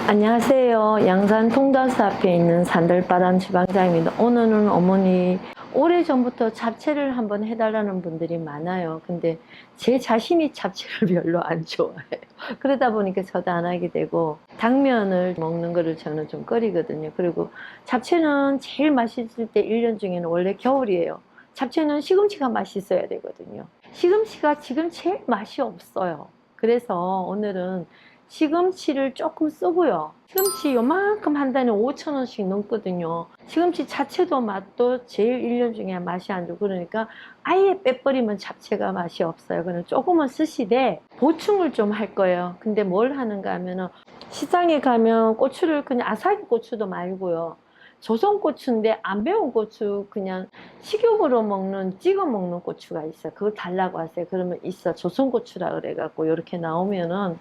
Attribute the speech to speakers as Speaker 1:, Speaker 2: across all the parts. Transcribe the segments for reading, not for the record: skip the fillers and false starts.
Speaker 1: 안녕하세요. 양산 통다스 앞에 있는 산들바람 주방장입니다. 오늘은 어머니 오래전부터 잡채를 한번 해달라는 분들이 많아요. 근데 제 자신이 잡채를 별로 안 좋아해요. 그러다 보니까 저도 안 하게 되고 당면을 먹는 거를 저는 좀 꺼리거든요. 그리고 잡채는 제일 맛있을 때 1년 중에는 원래 겨울이에요. 잡채는 시금치가 맛있어야 되거든요. 시금치가 지금 제일 맛이 없어요. 그래서 오늘은 시금치를 조금 쓰고요. 시금치 요만큼 한 단에 5,000원씩 넘거든요. 시금치 자체도 맛도 제일 1년 중에 맛이 안 좋고 그러니까 아예 빼버리면 잡채가 맛이 없어요. 그럼 조금은 쓰시되 보충을 좀 할 거예요. 근데 뭘 하는가 하면은 시장에 가면 고추를 그냥 아삭이 고추도 말고요. 조선고추인데 안 배운 고추 그냥 식용으로 먹는 찍어 먹는 고추가 있어요. 그거 달라고 하세요. 그러면 있어 조선고추라 그래갖고 이렇게 나오면은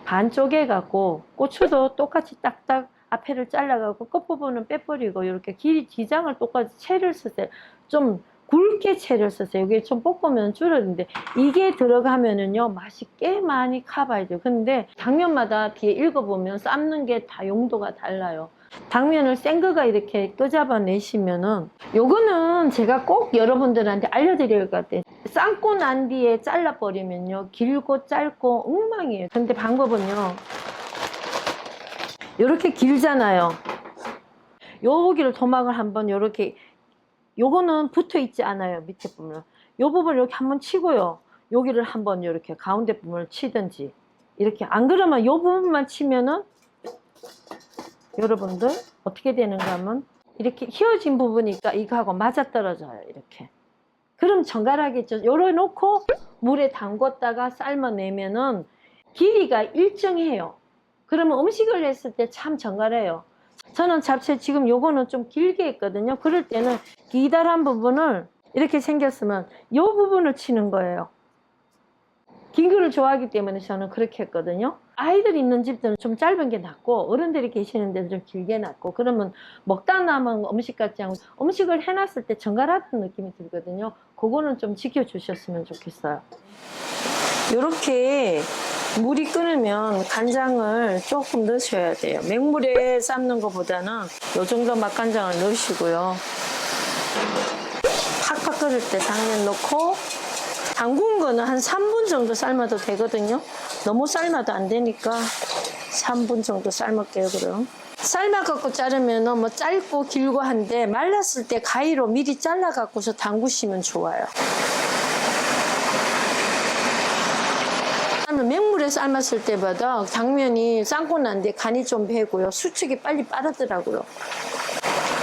Speaker 1: 반 쪼개갖고 고추도 똑같이 딱딱 앞에를 잘라갖고 끝부분은 빼버리고 이렇게 길이 기장을 똑같이 채를 쓰세요. 좀 굵게 채를 쓰세요. 이게 좀 볶으면 줄어드는데 이게 들어가면은요 맛이 꽤 많이 가봐야 돼요. 근데 당면마다 뒤에 읽어보면 삶는 게 다 용도가 달라요. 당면을 센 거가 이렇게 끄잡아 내시면은 요거는 제가 꼭 여러분들한테 알려드릴 것 같아요. 삶고 난 뒤에 잘라버리면요 길고 짧고 엉망이에요. 근데 방법은요 요렇게 길잖아요. 여기를 토막을 한번 요렇게 요거는 붙어 있지 않아요. 밑에 부분은 요 부분을 이렇게 한번 치고요 여기를 한번 이렇게 가운데 부분을 치든지 이렇게 안 그러면 요 부분만 치면은 여러분들 어떻게 되는가 하면 이렇게 휘어진 부분이니까 이거하고 맞아떨어져요. 이렇게 그럼 정갈하겠죠. 요래 놓고 물에 담궜다가 삶아내면은 길이가 일정해요. 그러면 음식을 했을 때 참 정갈해요. 저는 잡채 지금 요거는 좀 길게 했거든요. 그럴 때는 기다란 부분을 이렇게 생겼으면 요 부분을 치는 거예요. 긴 거를 좋아하기 때문에 저는 그렇게 했거든요. 아이들 있는 집들은 좀 짧은 게 낫고 어른들이 계시는 데는 좀 길게 낫고 그러면 먹다 남은 음식 같지 않고 음식을 해놨을 때 정갈하다는 느낌이 들거든요. 그거는 좀 지켜주셨으면 좋겠어요. 이렇게 물이 끓으면 간장을 조금 넣으셔야 돼요. 맹물에 삶는 것보다는 이 정도 맛간장을 넣으시고요. 팍팍 끓을 때 당면 넣고 담근 거는 한 3분 정도 삶아도 되거든요. 너무 삶아도 안 되니까 3분 정도 삶을게요. 그럼 삶아 갖고 자르면 뭐 짧고 길고 한데 말랐을 때 가위로 미리 잘라 갖고서 담그시면 좋아요. 맹물에 삶았을 때보다 당면이 삶고 난 뒤에 간이 좀 배고요. 수축이 빨리 빠르더라고요.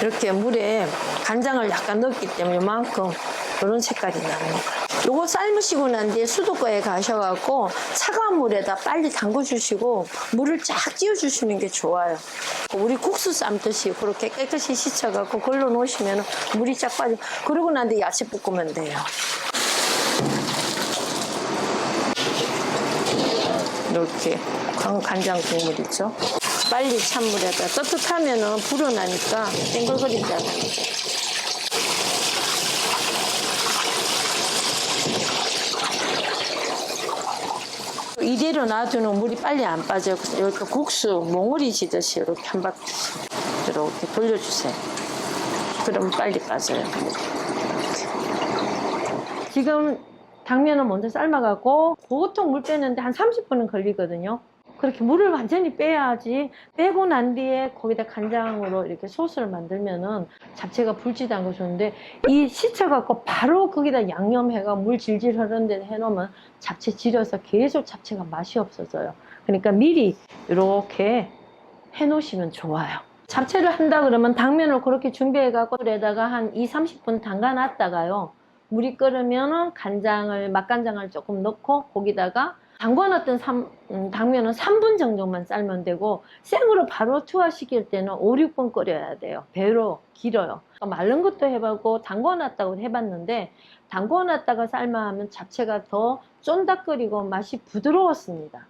Speaker 1: 이렇게 물에 간장을 약간 넣었기 때문에 이만큼 이런 색깔이 납니다. 요거 삶으시고 난 뒤에 수도가에 가셔갖고 차가운 물에다 빨리 담궈주시고 물을 쫙 띄워주시는 게 좋아요. 우리 국수 삶듯이 그렇게 깨끗이 씻어갖고 걸러 놓으시면 물이 쫙 빠져. 그러고 난 뒤에 야채 볶으면 돼요. 이렇게 간장 국물 있죠. 빨리 찬물에다 떳떳하면은 불어나니까 땡글거리잖아요. 이대로 놔두면 물이 빨리 안 빠져요. 이렇게 국수 몽우리 지듯이 이렇게 한 바퀴씩 이렇게 돌려주세요. 그러면 빨리 빠져요. 지금 당면은 먼저 삶아갖고 보통 물 빼는데 한 30분은 걸리거든요. 그렇게 물을 완전히 빼야지. 빼고 난 뒤에 거기다 간장으로 이렇게 소스를 만들면은 잡채가 불지도 않고 좋은데 이 씻어갖고 바로 거기다 양념해가 물 질질 흐르는 데 해놓으면 잡채 질려서 계속 잡채가 맛이 없어져요. 그러니까 미리 이렇게 해놓으시면 좋아요. 잡채를 한다 그러면 당면을 그렇게 준비해갖고 물에다가 한 20-30분 담가놨다가요. 물이 끓으면은 간장을, 맛간장을 조금 넣고 거기다가 담궈놨던 당면은 3분 정도만 삶으면 되고 생으로 바로 투하시킬 때는 5-6분 끓여야 돼요. 배로 길어요. 마른 것도 해보고 담궈놨다고 해봤는데 담궈놨다가 삶아 하면 잡채가 더 쫀득거리고 맛이 부드러웠습니다.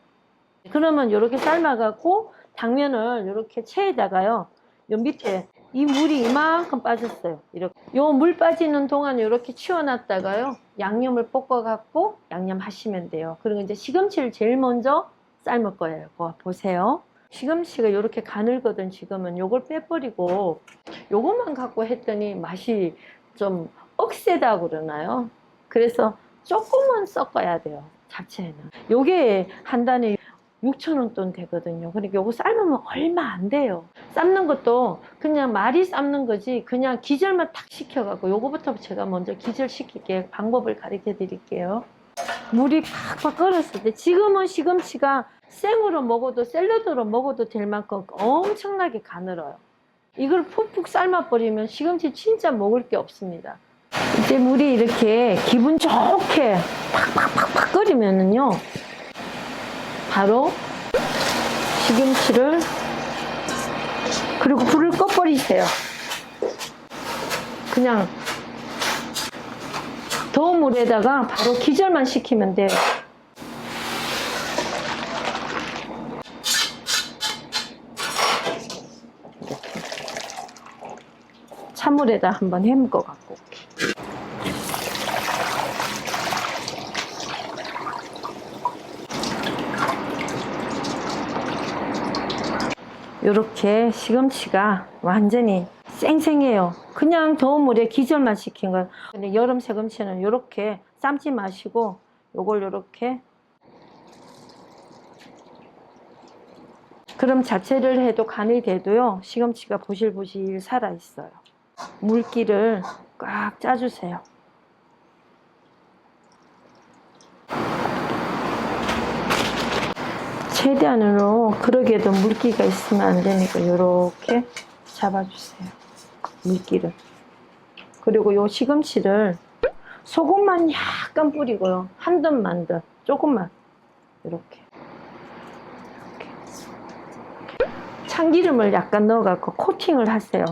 Speaker 1: 그러면 이렇게 삶아갖고 당면을 이렇게 체에다가요. 요 밑에 이 물이 이만큼 빠졌어요. 이렇게 요 물 빠지는 동안 이렇게 치워놨다가요. 양념을 볶아갖고 양념 하시면 돼요. 그리고 이제 시금치를 제일 먼저 삶을 거예요. 그거 보세요. 시금치가 이렇게 가늘거든. 지금은 요걸 빼버리고 요것만 갖고 했더니 맛이 좀 억세다고 그러나요? 그래서 조금만 섞어야 돼요, 잡채는. 요게 한 단에 6,000원 돈 되거든요. 그러니까 요거 삶으면 얼마 안 돼요. 삶는 것도 그냥 말이 삶는 거지, 그냥 기절만 탁 시켜갖고, 요거부터 제가 먼저 기절시킬게요. 방법을 가르쳐 드릴게요. 물이 팍팍 끓었을 때, 지금은 시금치가 생으로 먹어도 샐러드로 먹어도 될 만큼 엄청나게 가늘어요. 이걸 푹푹 삶아버리면 시금치 진짜 먹을 게 없습니다. 이제 물이 이렇게 기분 좋게 팍팍팍팍 끓이면은요, 바로 시금치를, 그리고 불을 꺼버리세요. 그냥 더운 물에다가 바로 기절만 시키면 돼요. 이렇게 찬물에다 한번 헹궈 갖고 올게요. 이렇게 시금치가 완전히 쌩쌩해요. 그냥 더운 물에 기절만 시킨 거예요. 근데 여름 시금치는 이렇게 삶지 마시고 요걸 이렇게, 그럼 자체를 해도 간이 돼도요, 시금치가 보실보실 살아있어요. 물기를 꽉 짜주세요. 최대한으로, 그러게도 물기가 있으면 안 되니까 이렇게 잡아주세요, 물기를. 그리고 요 시금치를 소금만 약간 뿌리고요, 한 듯 만 듯, 조금만 이렇게 참기름을 약간 넣어갖고 코팅을 하세요.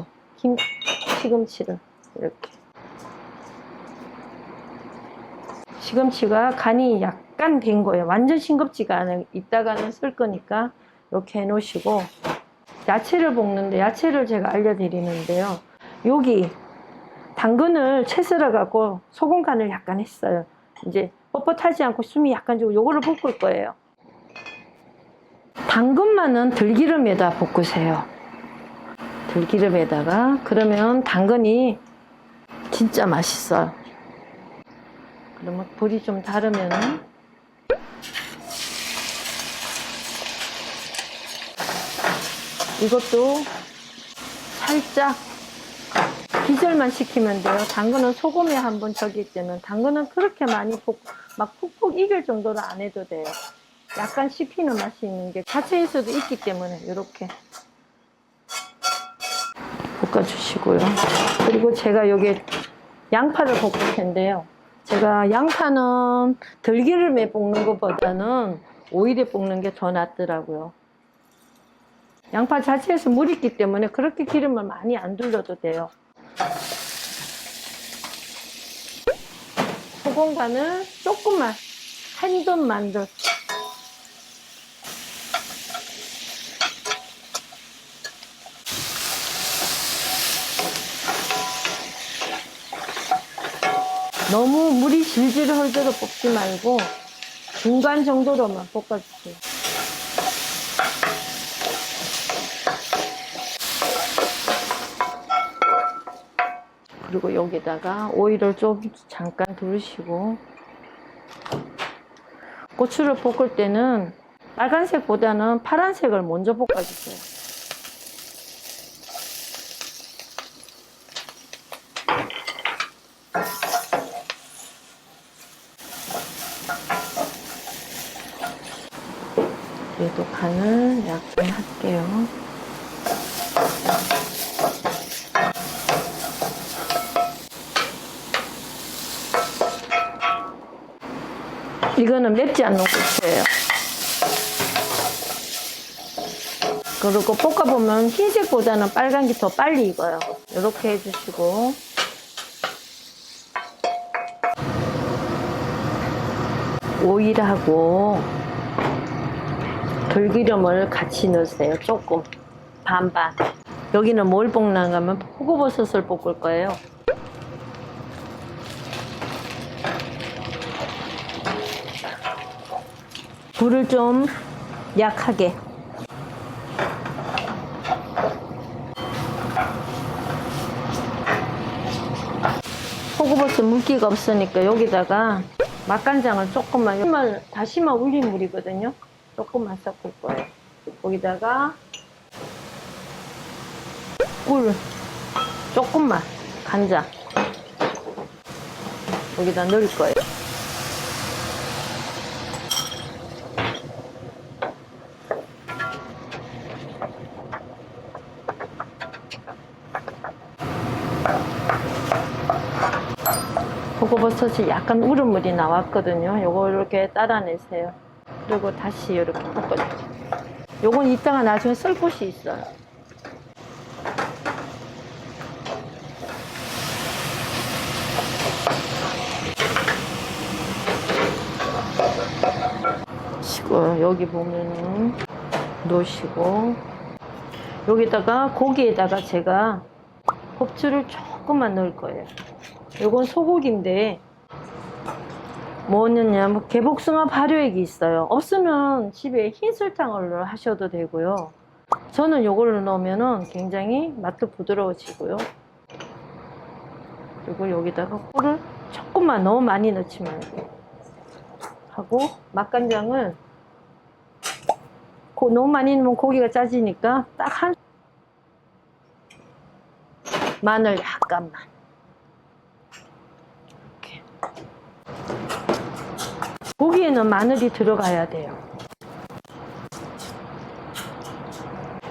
Speaker 1: 시금치를 이렇게. 시금치가 간이 약간 된 거예요. 완전 싱겁지가 않아요. 이따가는 쓸 거니까 이렇게 해놓으시고, 야채를 볶는데, 야채를 제가 알려드리는데요, 여기 당근을 채 썰어 갖고 소금 간을 약간 했어요. 이제 뻣뻣하지 않고 숨이 약간 주고 요거를 볶을 거예요. 당근만은 들기름에다 볶으세요. 들기름에다가. 그러면 당근이 진짜 맛있어요. 그러면 불이 좀 다르면은 이것도 살짝 기절만 시키면 돼요. 당근은 소금에 한번 저기 때는, 당근은 그렇게 많이 막 푹푹 익을 정도로 안 해도 돼요. 약간 씹히는 맛이 있는 게 자체에서도 있기 때문에 이렇게 볶아주시고요. 그리고 제가 여기 양파를 볶을 텐데요, 제가 양파는 들기름에 볶는 것보다는 오일에 볶는 게 더 낫더라고요. 양파 자체에서 물이 있기 때문에 그렇게 기름을 많이 안 둘러도 돼요. 소금 간을 조금만, 한 듯 만 듯. 너무 물이 질질 흘러도 볶지 말고 중간 정도로만 볶아주세요. 그리고 여기다가 오일을 좀 잠깐 두르시고, 고추를 볶을 때는 빨간색보다는 파란색을 먼저 볶아주세요. 얘도 간을 약간 할게요. 이거는 맵지 않는 고추예요. 그리고 볶아보면 흰색보다는 빨간 게 더 빨리 익어요. 이렇게 해주시고, 오일하고 들기름을 같이 넣으세요. 조금, 반반. 여기는 뭘 볶나 하면 표고버섯을 볶을 거예요. 불을 좀 약하게. 표고버섯 물기가 없으니까 여기다가 맛간장을 조금만, 다시마 울린 물이거든요. 조금만 섞을 거예요. 거기다가 꿀 조금만, 간장 여기다 넣을 거예요. 표고버섯이 약간 우른 물이 나왔거든요. 요거 이렇게 따라내세요. 그리고 다시 이렇게 볶아주세요. 요건 이따가 나중에 쓸 곳이 있어요. 여기 보면은 놓으시고, 여기다가 고기에다가 제가 고추를 조금만 넣을 거예요. 요건 소고기인데 뭐 넣냐면 개복숭아 발효액이 있어요. 없으면 집에 흰 설탕을 하셔도 되고요. 저는 요걸로 넣으면은 굉장히 맛도 부드러워지고요. 그리고 여기다가 꿀을 조금만, 너무 많이 넣지 말고 하고, 맛간장을 너무 많이 넣으면 고기가 짜지니까 딱 한, 마늘 약간만 이렇게. 고기에는 마늘이 들어가야 돼요.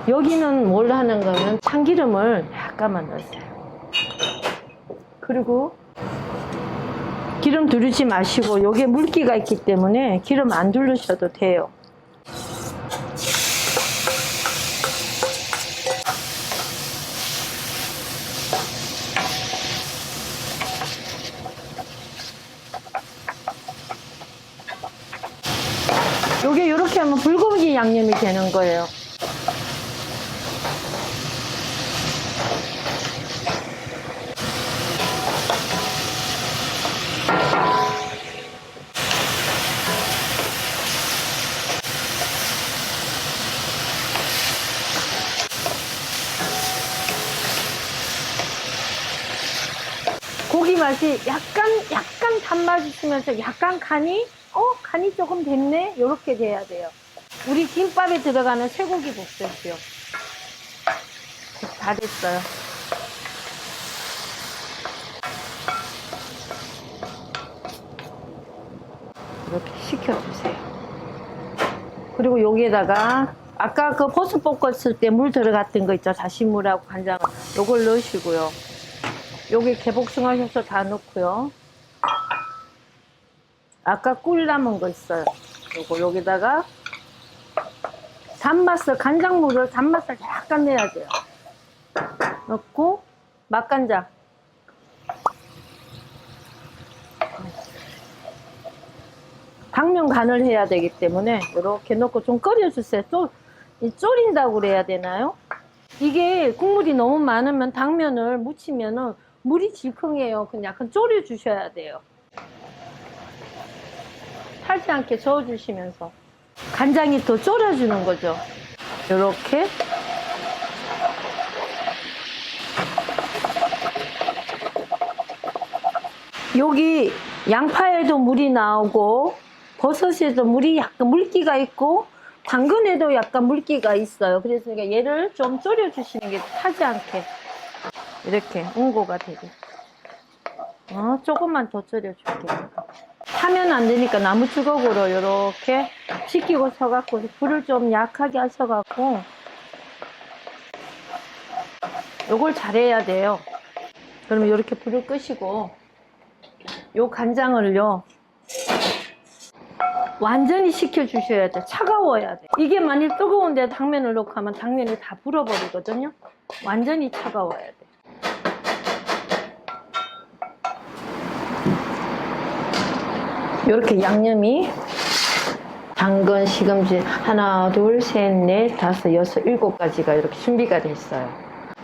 Speaker 1: 여기는 뭘 하는 거면 참기름을 약간만 넣으세요. 그리고 기름 두르지 마시고, 여기에 물기가 있기 때문에 기름 안 두르셔도 돼요. 요게 이렇게 하면 불고기 양념이 되는 거예요. 고기 맛이 약간 단맛이 있으면서 약간 간이 조금 됐네? 요렇게 돼야 돼요. 우리 김밥에 들어가는 쇠고기 국수요. 다 됐어요. 이렇게 식혀주세요. 그리고 여기에다가 아까 그 버섯 볶았을 때 물 들어갔던 거 있죠? 다시물하고 간장, 요걸 넣으시고요. 여기 개복숭아 효소 다 넣고요. 아까 꿀 남은 거 있어요. 요거 여기다가 단맛을, 간장물을 단맛을 약간 내야 돼요. 넣고 맛간장 당면 간을 해야 되기 때문에 이렇게 넣고 좀 끓여주세요. 졸인다고 그래야 되나요? 이게 국물이 너무 많으면 당면을 묻히면은 물이 질컹해요. 그냥 약간 졸여주셔야 돼요. 타지 않게 저어주시면서 간장이 더 졸여주는 거죠. 이렇게 여기 양파에도 물이 나오고 버섯에도 물이 약간 물기가 있고 당근에도 약간 물기가 있어요. 그래서 얘를 좀 졸여주시는 게 타지 않게 이렇게 응고가 되게. 조금만 더 졸여줄게요. 타면 안 되니까 나무 주걱으로 이렇게 식히고 서갖고 불을 좀 약하게 하셔갖고 요걸 잘해야 돼요. 그러면 이렇게 불을 끄시고 요 간장을요 완전히 식혀주셔야 돼. 차가워야 돼. 이게 만일 뜨거운데 당면을 넣고 하면 당면이 다 불어버리거든요. 완전히 차가워야 돼. 이렇게 양념이 당근, 시금치 하나, 둘, 셋, 넷, 다섯, 여섯, 일곱 가지가 이렇게 준비가 돼 있어요.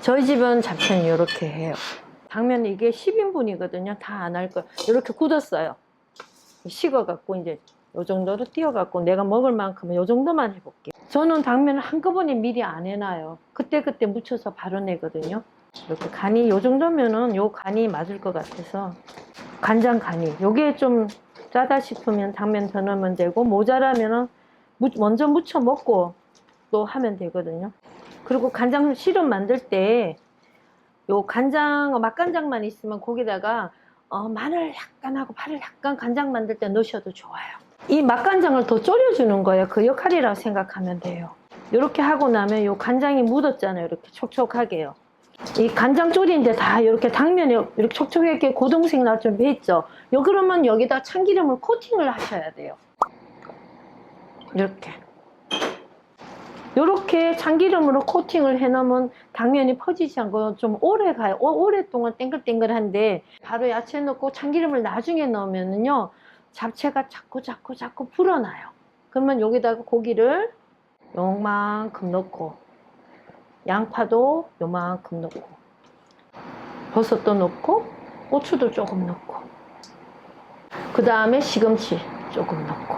Speaker 1: 저희 집은 잡채는 이렇게 해요. 당면 이게 10인분이거든요. 다 안 할 거예요. 이렇게 굳었어요. 식어갖고 이제 요 정도로 띄어갖고 내가 먹을 만큼은 요 정도만 해볼게요. 저는 당면을 한꺼번에 미리 안 해놔요. 그때그때 묻혀서 바로 내거든요. 이렇게 간이 요 정도면은 요 간이 맞을 것 같아서 간장 간이 요게 좀 짜다 싶으면 당면 더 넣으면 되고 모자라면은 먼저 무쳐 먹고 또 하면 되거든요. 그리고 간장 시럽 만들 때 요 간장 맛간장만 있으면 거기다가 마늘 약간 하고 파를 약간 간장 만들 때 넣으셔도 좋아요. 이 맛간장을 더 졸여주는 거예요. 그 역할이라고 생각하면 돼요. 이렇게 하고 나면 요 간장이 묻었잖아요. 이렇게 촉촉하게요. 이 간장 졸인데 다 이렇게 당면이 이렇게 촉촉하게 고동색 날 준비했죠. 그러면 여기다 참기름을 코팅을 하셔야 돼요. 이렇게 참기름으로 코팅을 해놓으면 당면이 퍼지지 않고 좀 오래 가요. 오랫동안 땡글땡글한데 바로 야채 넣고 참기름을 나중에 넣으면요 잡채가 자꾸 불어나요. 그러면 여기다가 고기를 요만큼 넣고 양파도 요만큼 넣고 버섯도 넣고 고추도 조금 넣고 그 다음에 시금치 조금 넣고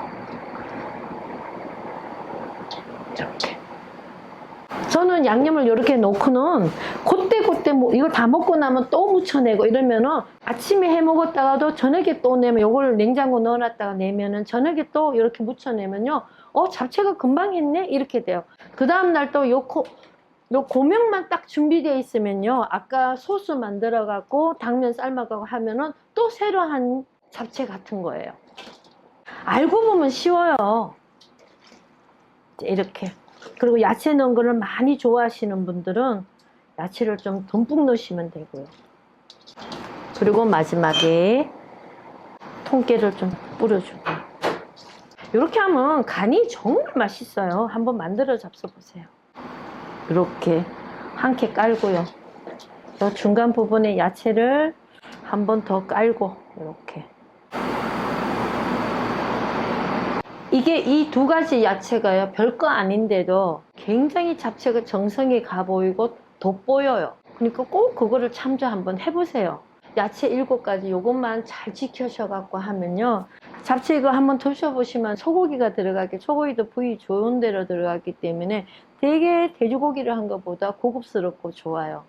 Speaker 1: 이렇게 저는 양념을 이렇게 넣고는 그때 뭐 이거 다 먹고 나면 또 무쳐내고 이러면은 아침에 해 먹었다가도 저녁에 또 내면 요걸 냉장고 넣어놨다가 내면은 저녁에 또 이렇게 무쳐내면요 잡채가 금방 했네 이렇게 돼요. 그 다음날 또 요 고명만 딱 준비되어 있으면요 아까 소스 만들어 갖고 당면 삶아가고 하면은 또 새로 한 잡채 같은 거예요. 알고 보면 쉬워요. 이렇게. 그리고 야채 넣은 거를 많이 좋아하시는 분들은 야채를 좀 듬뿍 넣으시면 되고요. 그리고 마지막에 통깨를 좀 뿌려주고 이렇게 하면 간이 정말 맛있어요. 한번 만들어 잡숴 보세요. 이렇게 한 개 깔고요. 또 중간 부분에 야채를 한 번 더 깔고 이렇게 이게 이 두 가지 야채가요 별거 아닌데도 굉장히 잡채가 정성이 가 보이고 돋보여요. 그러니까 꼭 그거를 참조 한번 해보세요. 야채 7가지 요것만 잘 지켜셔 갖고 하면요 잡채 이거 한번 드셔보시면 소고기가 들어가게 소고기도 부위 좋은 데로 들어갔기 때문에 되게 돼지고기를 한 것보다 고급스럽고 좋아요.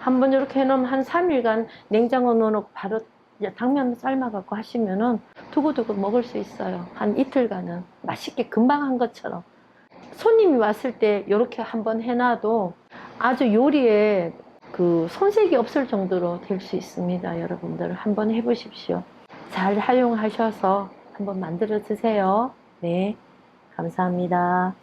Speaker 1: 한번 이렇게 해놓으면 한 3일간 냉장고 넣어놓고 바로 당면 삶아 갖고 하시면은 두고두고 먹을 수 있어요. 한 이틀간은 맛있게 금방 한 것처럼. 손님이 왔을 때 이렇게 한번 해놔도 아주 요리에 그 손색이 없을 정도로 될 수 있습니다. 여러분들 한번 해보십시오. 잘 활용하셔서 한번 만들어 드세요. 네, 감사합니다.